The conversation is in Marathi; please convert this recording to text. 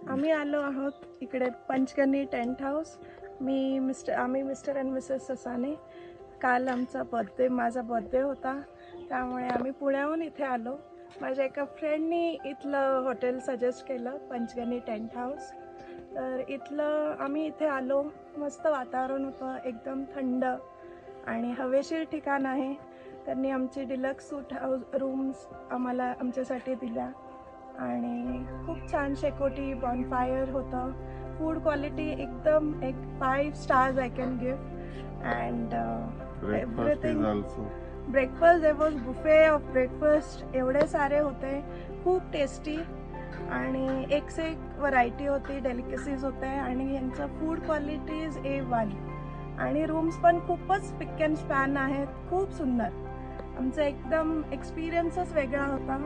आम्ही आलो आहोत इकडे पंचगनी टेंट हाऊस. आम्ही मिस्टर अँड मिसेस ससाने. काल माझा बर्थडे होता, त्यामुळे आम्ही पुण्याहून इथे आलो. माझ्या एका फ्रेंडनी इथलं हॉटेल सजेस्ट केलं, पंचगनी टेंट हाऊस. तर आम्ही इथे आलो. मस्त वातावरण होतं, एकदम थंड आणि हवेशीर ठिकाण आहे. त्यांनी आमची डिलक्स रूम्स आम्हाला आमच्यासाठी दिल्या आणि खूप छान शेकोटी बॉनफायर होतं. फूड क्वालिटी एकदम 5 stars I can give. And everything. Breakfast there was buffet of breakfast. एवढे सारे होते, खूप टेस्टी आणि एक से एक व्हरायटी होती, डेलिकेसीज होते आणि यांचं फूड क्वालिटी इज A1 आणि रूम्स पण खूपच पिक अँड स्पॅन आहेत. खूप सुंदर. आमचा एकदम एक्सपिरियन्सच वेगळा होता.